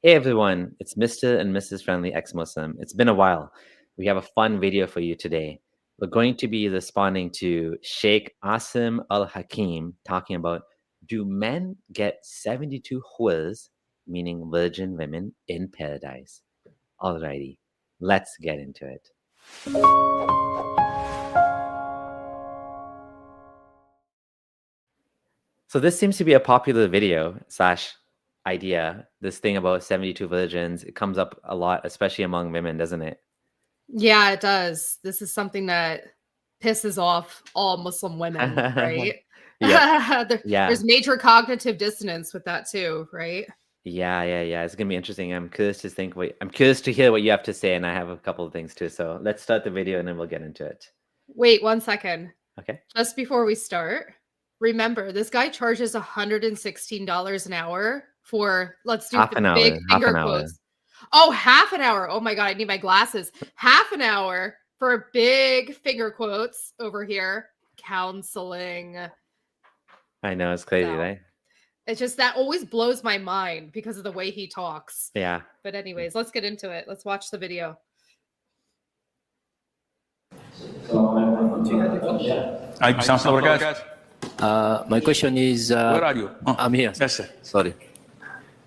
Hey everyone, it's Mr. and Mrs. Friendly Ex-Muslim. It's been a while. We have a fun video for you today. We're going to be responding to Sheikh Asim Al-Hakim talking about, do men get 72 Hoors, meaning virgin women, in paradise? Alrighty, let's get into it. So this seems to be a popular video slash idea, this thing about 72 virgins. It comes up a lot, especially among women, doesn't it? Yeah, it does. This is something that pisses off all Muslim women, right? Yep. There, Yeah. there's major cognitive dissonance with that too, right? Yeah. It's gonna be interesting. I'm curious to hear what you have to say, and I have a couple of things too. So let's start the video and then we'll get into it. Wait 1 second. Okay. Just before we start, remember this guy charges $116 an hour for, let's do Half an hour. big Half finger an hour. quotes. Oh, half an hour. Oh my God, I need my glasses. Half an hour for big finger quotes over here. Counseling. I know, it's crazy, So, right? It's just that always blows my mind because of the way he talks. Yeah. But anyways, let's get into it. Let's watch the video. My question is, where are you? I'm here. Yes, sir. Sorry.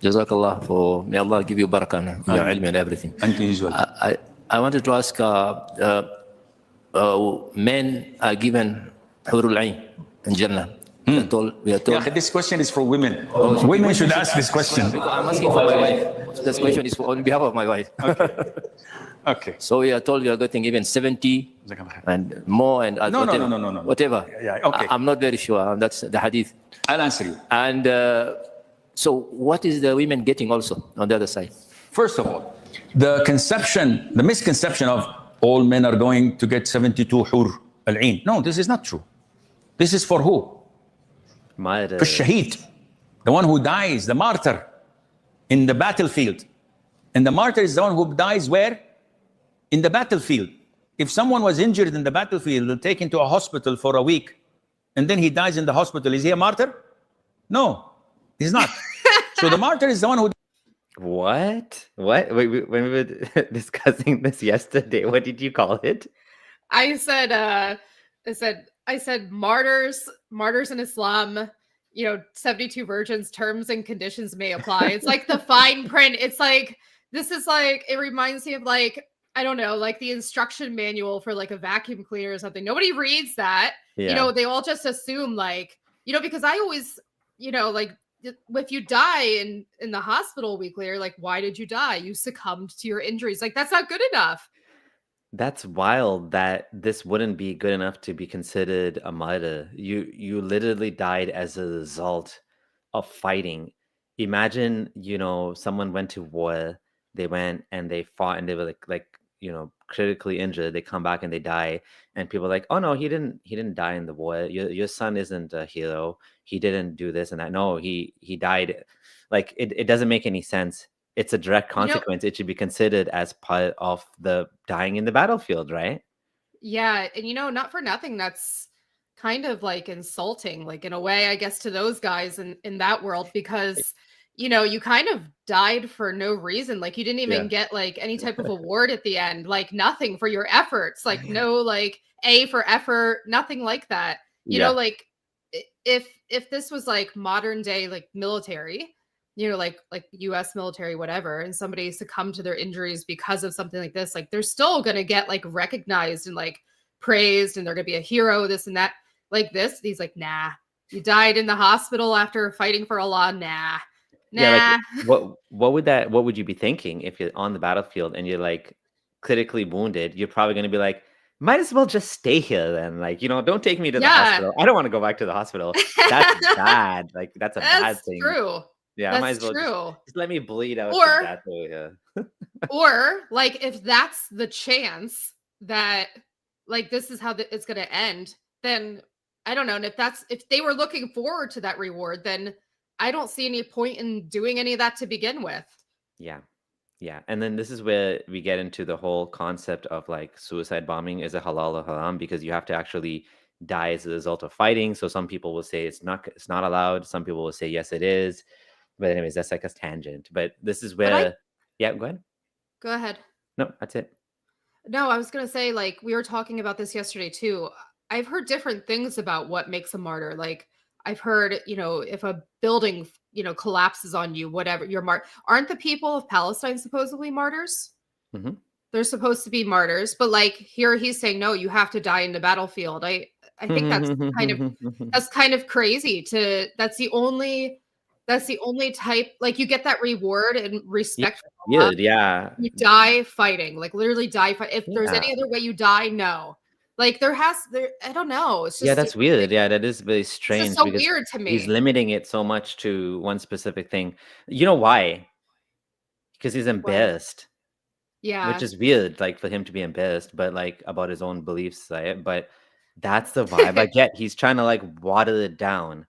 Jazakallah for, may Allah give you barakah in your ilm and everything. Thank you, usual. I wanted to ask, men are given hurul ayn in Jannah. We are told. Yeah, this question is for women. Women should ask this question. I'm asking for my wife. This question is on behalf of my wife. Okay. So we are told we are getting even 70 and more and No. whatever. Yeah, okay. I'm not very sure. That's the hadith. I'll answer you. And so what is the women getting also on the other side? First of all, the misconception of all men are going to get 72 hur al-ain. No, this is not true. This is for who? Martyr. For shaheed, the one who dies, the martyr in the battlefield. And the martyr is the one who dies where? In the battlefield. If someone was injured in the battlefield, taken to a hospital for a week, and then he dies in the hospital, is he a martyr? No, he's not. So the martyr is the one who... What? Wait, when we were discussing this yesterday, what did you call it? I said martyrs in Islam, 72 virgins, terms and conditions may apply. It's like the fine print. It's like, this is like, it reminds me of like, I don't know, like the instruction manual for like a vacuum cleaner or something. Nobody reads that. Yeah. They all just assume like, because I always, like if you die in the hospital weekly, or like, why did you die? You succumbed to your injuries. Like, that's not good enough. That's wild that this wouldn't be good enough to be considered a martyr. You literally died as a result of fighting. Imagine, someone went to war, they went and they fought and they were like critically injured. They come back and they die, and people are like, oh no, he didn't die in the war. Your son isn't a hero. He didn't do this and that. No, he died. Like it doesn't make any sense. It's a direct consequence. It should be considered as part of the dying in the battlefield, right? Yeah. And not for nothing, that's kind of like insulting, like in a way, I guess, to those guys in that world, because you kind of died for no reason. Like, you didn't even get like any type of award at the end, like nothing for your efforts, like no like A for effort, nothing like that. Like if this was like modern day, like military, like US military, whatever, and somebody succumbed to their injuries because of something like this, like they're still going to get like recognized and like praised, and they're going to be a hero, this and that. Like this, he's like, nah, you died in the hospital after fighting for Allah. Nah. Yeah, like what would you be thinking if you're on the battlefield and you're like critically wounded? You're probably going to be like, might as well just stay here then. Like, don't take me to the hospital. I don't want to go back to the hospital. That's bad. Like, that's a bad thing. True. Yeah, that's I might as well true. Just let me bleed out. Or like, if that's the chance that like this is how it's going to end, then I don't know. And if they were looking forward to that reward, then I don't see any point in doing any of that to begin with. Yeah. And then this is where we get into the whole concept of like suicide bombing is a halal or haram, because you have to actually die as a result of fighting. So some people will say it's not allowed. Some people will say yes, it is. But anyways, that's like a tangent. But this is But I where, yeah, go ahead. go ahead. No, that's it. No, I was gonna say, like, we were talking about this yesterday too. I've heard different things about what makes a martyr. Like, I've heard, if a building, collapses on you, whatever, aren't the people of Palestine supposedly martyrs? Hmm. They're supposed to be martyrs, but like here he's saying, no, you have to die in the battlefield. I think kind of that's kind of crazy to that's the only type, like, you get that reward and Yeah, respect from Allah. weird. Yeah, You die fighting, like, literally die fight if there's yeah, any other way you die, no. Like, I don't know, yeah. That's weird. Yeah, that is very it's just strange so because weird to he's me. limiting it so much to one specific thing. You know why? Because he's Why? embarrassed, which Yeah. is weird, like for him to be embarrassed, but like about his own beliefs, right? But that's the vibe I get. He's trying to like water it down.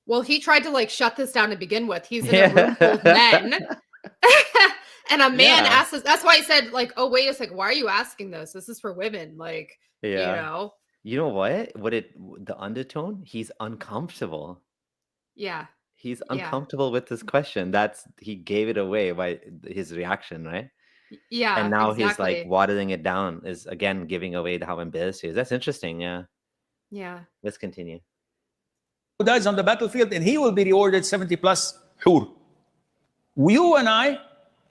Well, he tried to, like, shut this down to begin with. He's in a room full of Yeah. men, and a man Yeah. asks us, that's why I said, like, "Oh, wait a second, why are you asking this? This is for women." Like, you Yeah. know? You know what? The undertone? He's uncomfortable. Yeah. He's Yeah. uncomfortable with this question. He gave it away by his reaction, right? And Yeah, now he's like exactly. watering it down, is again giving away how embarrassed he is. That's interesting. Yeah. Yeah. Let's continue. Who dies on the battlefield, and he will be rewarded 70 plus hur. You and I,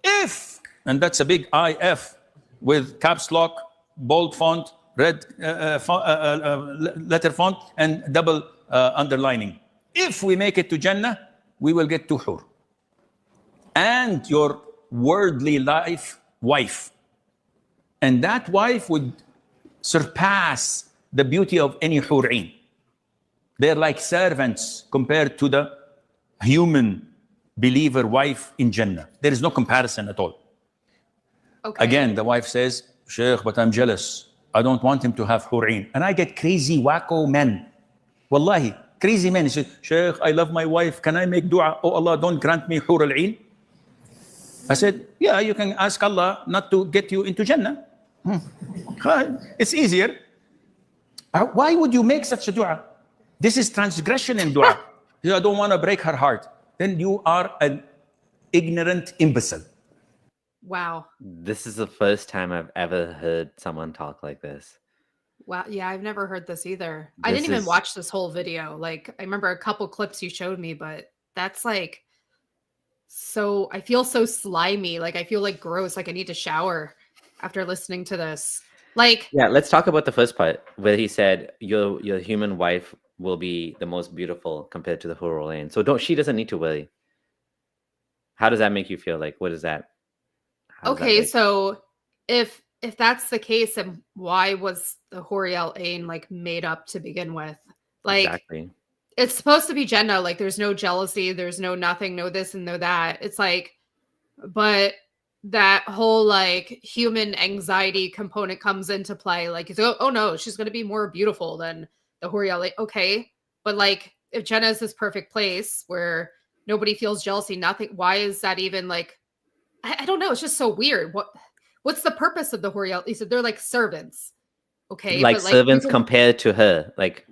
if, and that's a big IF with caps lock, bold font, red letter font, and double underlining. If we make it to Jannah, we will get to hur. And your worldly life wife. And that wife would surpass the beauty of any hur'in. They're like servants compared to the human believer wife in Jannah. There is no comparison at all. Okay. Again, the wife says, Sheikh, but I'm jealous. I don't want him to have hur'in. And I get crazy, wacko men. Wallahi, crazy men. He says, Sheikh, I love my wife. Can I make dua? Oh Allah, don't grant me hur al-'ain. I said, yeah, you can ask Allah not to get you into Jannah. It's easier. Why would you make such a dua? This is transgression in dua. I don't want to break her heart. Then you are an ignorant imbecile. Wow. This is the first time I've ever heard someone talk like this. Wow. Yeah, I've never heard this either. I This didn't even is watch this whole video. Like, I remember a couple clips you showed me, but that's like I feel so slimy. Like, I feel like gross. Like, I need to shower after listening to this. Like, Yeah, let's talk about the first part where he said your human wife will be the most beautiful compared to the Hurul Ain. So she doesn't need to worry. How does that make you feel? Like, what is that? How does that okay, make- so if that's the case, then why was the Horiel Ain like made up to begin with? Like, exactly. it's supposed to be Jannah. Like, there's no jealousy, there's no nothing, no this and no that. It's like, but that whole like human anxiety component comes into play. Like, it's, oh no, she's going to be more beautiful than the Horiel. Okay, but like, if Jannah is this perfect place where nobody feels jealousy, nothing, why is that even like? I don't know. It's just so weird. What's the purpose of the Horiel? He said they're like servants. Okay, Like but like servants people, compared to her. Like,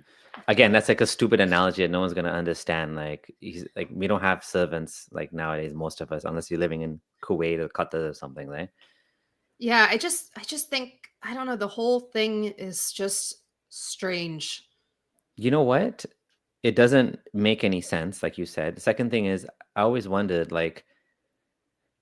again, that's like a stupid analogy that no one's gonna understand. Like, we don't have servants like nowadays, most of us, unless you're living in Kuwait or Qatar or something, right? yeah, I just think, I don't know, the whole thing is just strange. You know what? It doesn't make any sense, like you said. The second thing is, I always wondered, like,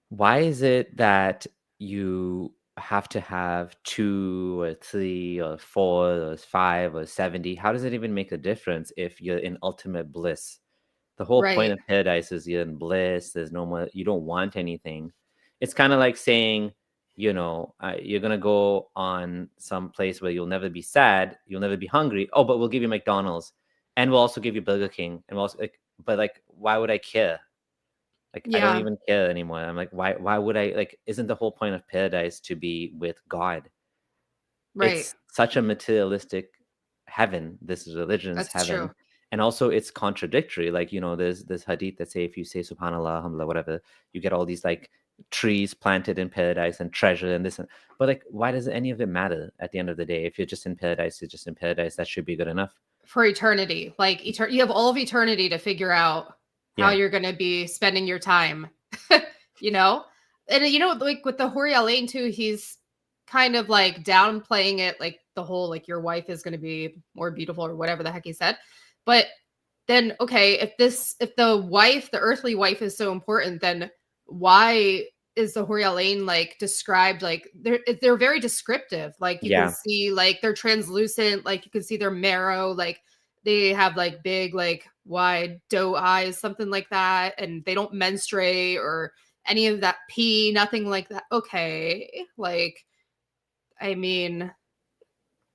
why is it that you have to have 2 or 3 or 4 or 5 or 70? How does it even make a difference if you're in ultimate bliss? The whole point Right. of paradise is you're in bliss. There's no more, you don't want anything. It's kind of like saying, you're going to go on some place where you'll never be sad, you'll never be hungry. Oh, but we'll give you McDonald's and we'll also give you Burger King. And we'll also, but like, why would I care? Like, I don't Yeah. even care anymore. I'm like, why would I, like, isn't the whole point of paradise to be with God? Right. It's such a materialistic heaven. This religion's That's heaven. true. And also it's contradictory. Like, there's this hadith that say if you say subhanallah, alhamdulillah, whatever, you get all these like trees planted in paradise and treasure and this but like, why does any of it matter at the end of the day? If you're just in paradise, you're just in paradise. That should be good enough. For eternity. Like, you have all of eternity to figure out how Yeah. you're going to be spending your time, you know? And like with the Hori Alain too, he's kind of like downplaying it, like the whole like your wife is going to be more beautiful or whatever the heck he said. But then okay, if the earthly wife is so important, then why is the Hori Alain like described like they're very descriptive. Like you can Yeah. see like they're translucent, like you can see their marrow, like they have like big, like wide doe eyes, something like that, and they don't menstruate or any of that pee, nothing like that. Okay, like I mean,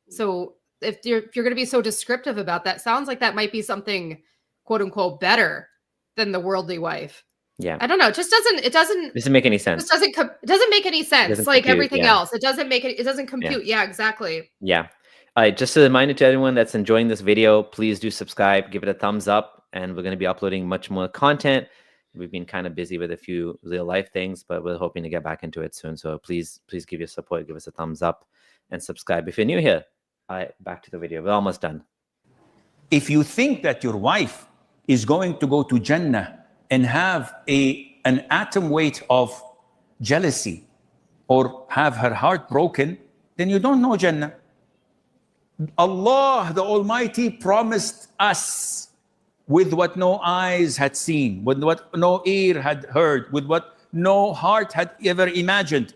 so if you're going to be so descriptive about that, sounds like that might be something quote unquote better than the worldly wife. Yeah. I don't know. It just Doesn't make any sense. it doesn't make any It sense. doesn't Like compute. everything Yeah. else, it doesn't Yeah. compute. Yeah, exactly. Yeah. All right. Just a reminder to everyone that's enjoying this video, please do subscribe, give it a thumbs up, and we're going to be uploading much more content. We've been kind of busy with a few real life things, but we're hoping to get back into it soon. So please give your support, give us a thumbs up, and subscribe if you're new here. All right, back to the video. We're almost done. If you think that your wife is going to go to Jannah and have an atom weight of jealousy or have her heart broken, then you don't know Jannah. Allah, the Almighty, promised us with what no eyes had seen, with what no ear had heard, with what no heart had ever imagined.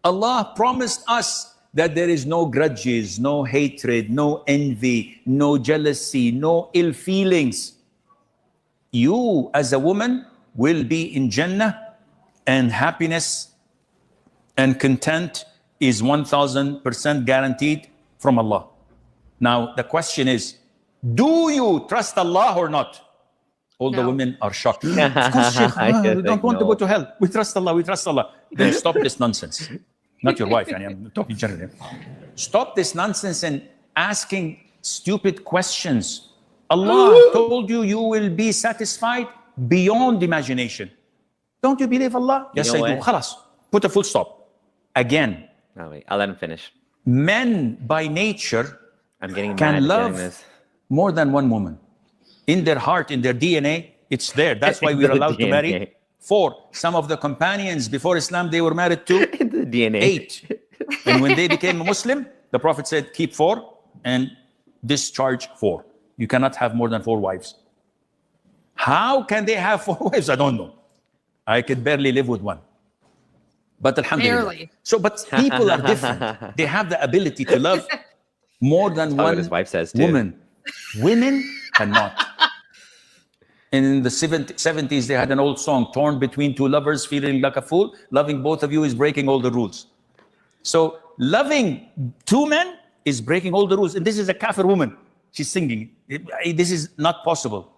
Allah promised us that there is no grudges, no hatred, no envy, no jealousy, no ill feelings. You, as a woman, will be in Jannah, and happiness and content is 1000% guaranteed from Allah. Now, the question is, do you trust Allah or not? All the No. women are shocked. Of course, Sheikh, we don't want to go to hell. We trust Allah, we trust Allah. Then stop this nonsense. Not your wife, I'm talking generally. Stop this nonsense and asking stupid questions. Allah told you you will be satisfied beyond imagination. Don't you believe Allah? Yes, know I do. what? Khalas. Put a full stop. Again, Oh, wait, I'll let him finish. men by nature I'm getting mad can at getting love this. more than one woman. In their heart, in their DNA, it's there. That's why we're The allowed to marry DNA. 4. Some of the companions before Islam, they were married to The DNA. 8. And when they became a Muslim, the Prophet said, keep 4 and discharge 4. You cannot have more than 4 wives. How can they have 4 wives? I don't know. I could barely live with one. But alhamdulillah. Barely. So, but people are different. They have the ability to love more than what one his wife says, too. woman. Women cannot. In the 70s, they had an old song, torn between 2 lovers, feeling like a fool. Loving both of you is breaking all the rules. So loving 2 men is breaking all the rules. And this is a kafir woman. She's singing. This is not possible.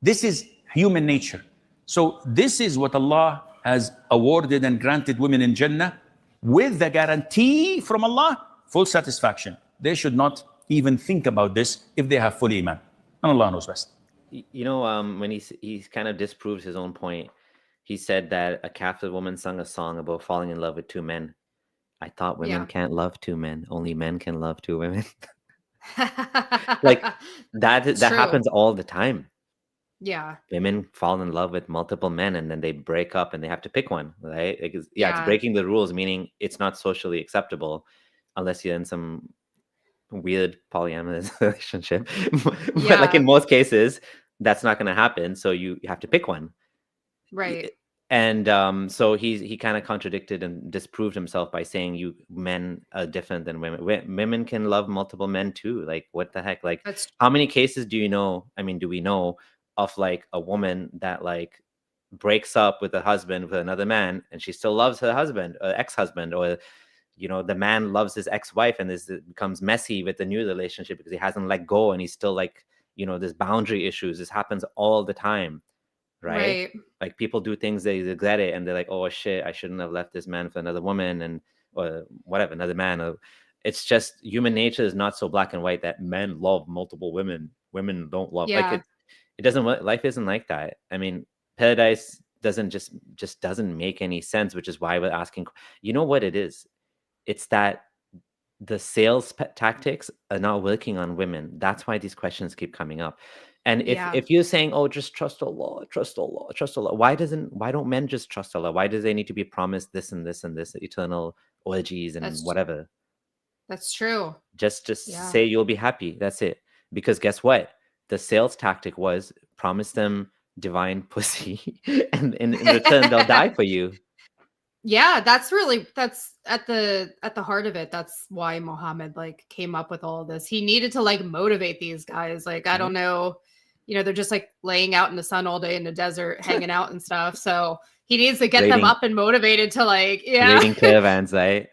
This is human nature. So this is what Allah has awarded and granted women in Jannah with the guarantee from Allah, full satisfaction. They should not even think about this if they have full iman. And Allah knows best. You know, when he kind of disproves his own point, he said that a Catholic woman sung a song about falling in love with 2 men. I thought women Yeah. can't love 2 men. Only men can love 2 women. Like that It's true. happens all the time. Yeah. Women fall in love with multiple men and then they break up and they have to pick one, right? Like, it's Yeah. breaking the rules, meaning it's not socially acceptable unless you're in some weird polyamorous relationship. But like Yeah. in most cases, that's not going to happen. So you have to pick one. Right. And so he kind of contradicted and disproved himself by saying you men are different than women. Women can love multiple men too. Like what the heck? Like That's how many cases do you know? I mean, do we know of like a woman that like breaks up with a husband with another man and she still loves her husband or ex-husband, or you know, the man loves his ex-wife and it becomes messy with the new relationship because he hasn't let go and he's still like, you know, there's boundary issues. This happens all the time. Right? Like people do things, they regret it and they're like, oh shit, I shouldn't have left this man for another woman and or whatever, another man. Or it's just human nature is not so black and white that men love multiple women, women don't love. Yeah. Like it doesn't, life isn't like that. I mean, paradise doesn't just doesn't make any sense, which is why we're asking. You know what it is? It's that the sales tactics are not working on women. That's why these questions keep coming up. And Yeah, if you're saying, "Oh, just trust Allah, trust Allah, trust Allah," why don't men just trust Allah? Why does they need to be promised this and this and this eternal orgies and that's whatever? that's true. Just Yeah. say you'll be happy. That's it. Because guess what? The sales tactic was promise them divine pussy, and in return they'll die for you. Yeah, that's at the heart of it. That's why Muhammad like came up with all of this. He needed to like motivate these guys. Like I Mhm. don't know, they're just like laying out in the sun all day in the desert, hanging out and stuff. So he needs to get them Raiding up and motivated to like, yeah. raiding caravans, right?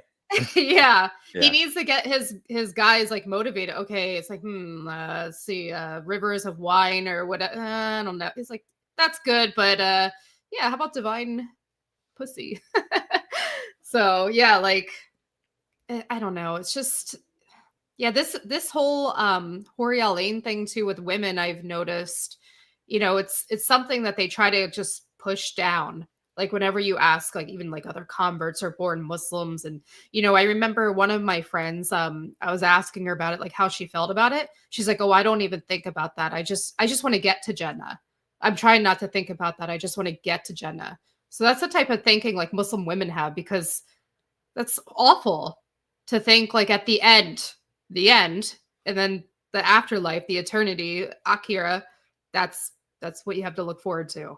Yeah. He Yeah. needs to get his guys like motivated. Okay, it's like, let's see, rivers of wine or what, I don't know. It's like that's good, but yeah, how about divine pussy? So yeah, like I don't know. It's just yeah, this whole Horiel Lane thing too with women, I've noticed, it's something that they try to just push down. Like whenever you ask, like even like other converts or born Muslims, and I remember one of my friends, I was asking her about it, like how she felt about it. She's like, "Oh, I don't even think about that. I just want to get to Jannah. I'm trying not to think about that. I just want to get to Jannah." So that's the type of thinking like Muslim women have, because that's awful to think like at the end, and then the afterlife, the eternity, Akira, that's what you have to look forward to.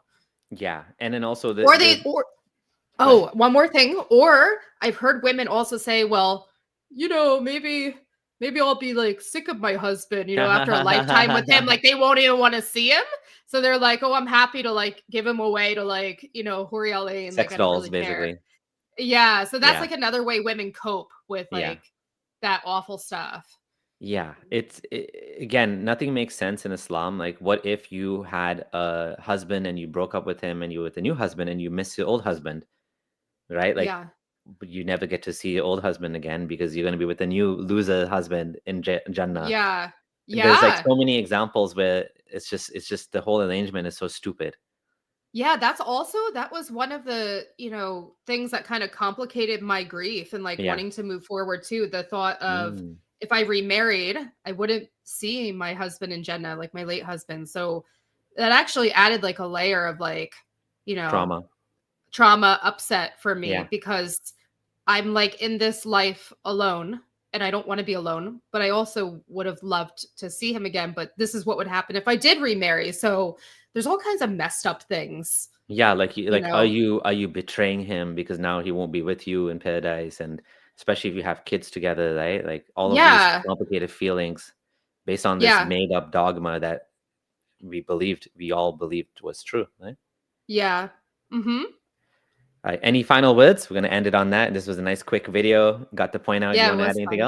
Yeah. And then also Or the or go ahead. oh, one more thing. Or I've heard women also say, well, maybe I'll be like sick of my husband, after a lifetime with him. Like they won't even want to see him. So they're like, oh, I'm happy to like give him away to like, Horiale, and like Sex I don't dolls, really care. basically. Yeah, so that's Yeah. like another way women cope with Yeah. like that awful stuff. Yeah, again, nothing makes sense in Islam. Like, what if you had a husband and you broke up with him and you with a new husband and you miss your old husband, right? Like, Yeah. but you never get to see your old husband again because you're going to be with a new loser husband in Jannah. Yeah. There's like Yeah. so many examples where it's just the whole arrangement is so stupid. Yeah, that was one of the, things that kind of complicated my grief and like Yeah. wanting to move forward too. The thought of Mm, if I remarried, I wouldn't see my husband in Jannah, like my late husband. So that actually added like a layer of like, you know, trauma. trauma, upset for me, Yeah. because I'm like in this life alone and I don't want to be alone, but I also would have loved to see him again. But this is what would happen if I did remarry. So there's all kinds of messed up things, Yeah, you are know. you betraying him because now he won't be with you in paradise, and especially if you have kids together, right? Like all of these Yeah. complicated feelings based on this Yeah. made up dogma that we all believed was true, right? Yeah. Mhm. All right, any final words? We're gonna end it on that. This was a nice quick video. Got the point out. You Yeah, it want to add was anything fun.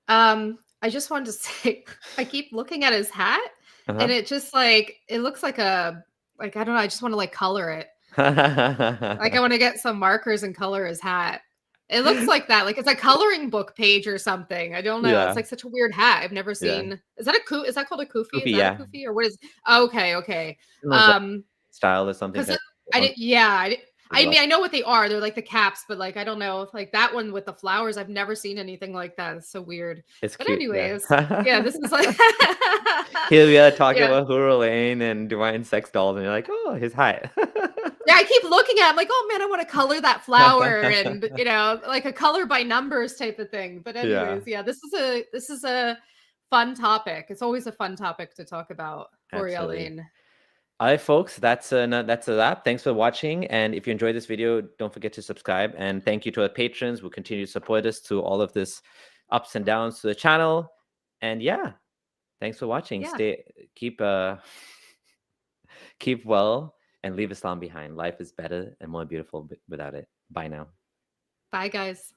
else? I just wanted to say I keep looking at his hat and Uh-huh. it just like it looks like like I don't know, I just want to like color it. Like I want to get some markers and color his hat. It looks like that. Like it's a coloring book page or something. I don't know. It's Yeah, like such a weird hat. I've never yeah. seen. Is that a is that called a kufi? Is Goofy, that a yeah. kufi or what is? Okay, okay. I don't know, is that Um, style or something because that I on did. Yeah, as I well. mean, I know what they are. They're like the caps, but like I don't know. Like that one with the flowers. I've never seen anything like that. It's so weird. It's But cute, yeah. anyways, yeah, this is like. Here we are talking Yeah. about Huru Lane and divine sex dolls, and you're like, "Oh, his height." Yeah, I keep looking at it, I'm like, "Oh, man, I wanna color that flower," and, like a color by numbers type of thing. But Yeah, anyways, yeah, this is a fun topic. It's always a fun topic to talk about, absolutely. Orielline. All right, folks, that's a wrap. Thanks for watching, and if you enjoyed this video, don't forget to subscribe. And thank you to our patrons who continue to support us through all of this ups and downs to the channel. And yeah, thanks for watching. Yeah. Keep keep well, and leave Islam behind. Life is better and more beautiful without it. Bye now. Bye, guys.